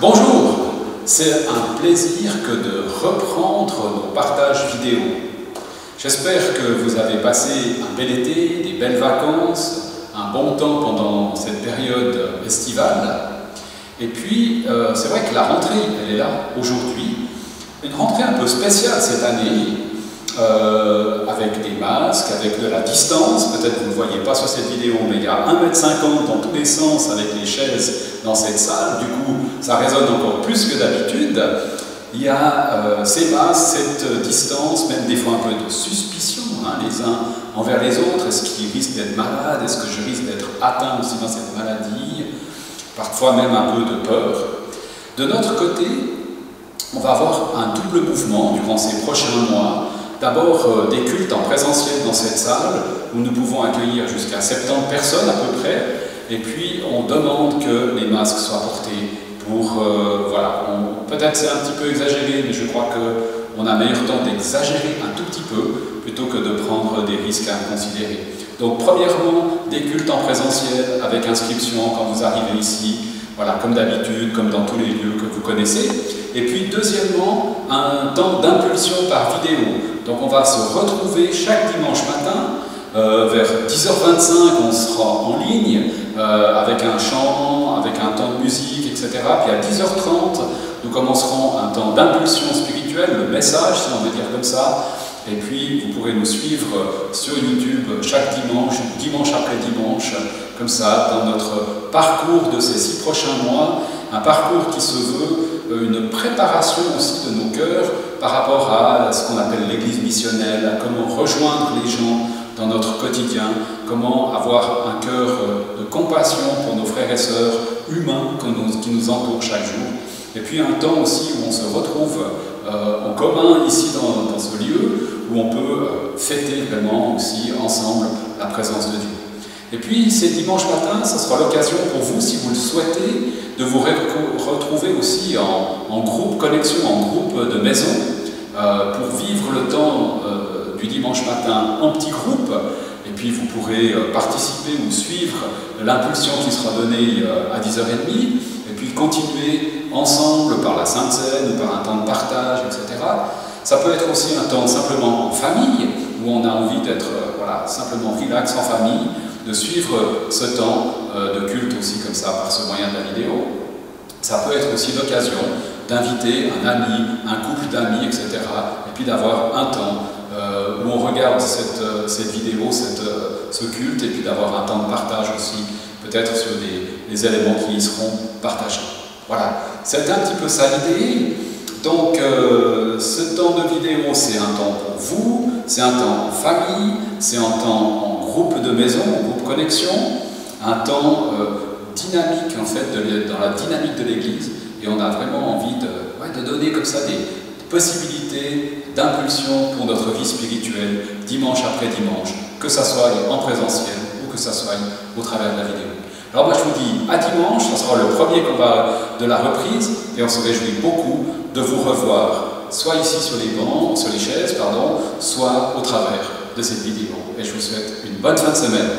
Bonjour, c'est un plaisir que de reprendre nos partages vidéo. J'espère que vous avez passé un bel été, des belles vacances, un bon temps pendant cette période estivale. Et puis, c'est vrai que la rentrée, elle est là aujourd'hui. Une rentrée un peu spéciale cette année, avec des masques, avec de la distance. Peut-être que vous ne le voyez pas sur cette vidéo, mais il y a 1,50 m dans tous les sens avec les chaises dans cette salle. Du coup, ça résonne encore plus que d'habitude. Il y a ces masques, cette distance, même des fois un peu de suspicion, les uns envers les autres. Est-ce qu'ils risquent d'être malades? Est-ce que je risque d'être atteint aussi dans cette maladie? Parfois même un peu de peur. De notre côté, on va avoir un double mouvement durant ces prochains mois. D'abord des cultes en présentiel dans cette salle, où nous pouvons accueillir jusqu'à 70 personnes à peu près, et puis on demande que les masques soient portés pour, voilà, peut-être c'est un petit peu exagéré, mais je crois qu'on a meilleur temps d'exagérer un tout petit peu, plutôt que de prendre des risques inconsidérés. Donc premièrement, des cultes en présentiel, avec inscription quand vous arrivez ici, voilà, comme d'habitude, comme dans tous les lieux que vous connaissez. Et puis deuxièmement, un temps d'impulsion par vidéo. Donc on va se retrouver chaque dimanche matin, vers 10h25 on sera en ligne, avec un chant, avec un temps de musique, etc. Puis à 10h30, nous commencerons un temps d'impulsion spirituelle, le message, si on veut dire comme ça. Et puis vous pourrez nous suivre sur YouTube chaque dimanche, dimanche après dimanche, comme ça, dans notre parcours de ces 6 prochains mois, un parcours qui se veut une préparation aussi de nos cœurs par rapport à ce qu'on appelle l'église missionnelle, à comment rejoindre les gens dans notre quotidien, comment avoir un cœur de compassion pour nos frères et sœurs humains qui nous entourent chaque jour. Et puis un temps aussi où on se retrouve en commun ici dans ce lieu, où on peut fêter vraiment aussi ensemble la présence de Dieu. Et puis ces dimanches matins, ce sera l'occasion pour vous, si vous le souhaitez, de vous retrouver aussi en groupe connexion, en groupe de maison, pour vivre le temps du dimanche matin en petit groupe. Et puis vous pourrez participer ou suivre l'impulsion qui sera donnée à 10h30, et puis continuer ensemble par la Sainte Seine ou par un temps de partage, etc. Ça peut être aussi un temps simplement en famille, où on a envie d'être voilà, simplement relax en famille, de suivre ce temps de culte aussi comme ça, par ce moyen de la vidéo. Ça peut être aussi l'occasion d'inviter un ami, un couple d'amis, etc. Et puis d'avoir un temps où on regarde cette vidéo, ce culte, et puis d'avoir un temps de partage aussi, peut-être sur des éléments qui y seront partagés. Voilà, c'est un petit peu ça l'idée. Donc, ce temps de vidéo, c'est un temps pour vous, c'est un temps en famille, c'est un temps en groupe de maison, en groupe connexion, un temps dynamique, en fait, dans la dynamique de l'Église. Et on a vraiment envie de donner comme ça des possibilités d'impulsion pour notre vie spirituelle, dimanche après dimanche, que ça soit en présentiel ou que ça soit au travers de la vidéo. Alors moi je vous dis à dimanche, ce sera le premier combat de la reprise, et on se réjouit beaucoup de vous revoir, soit ici sur les bancs, sur les chaises, pardon, soit au travers de cette vidéo. Et je vous souhaite une bonne fin de semaine.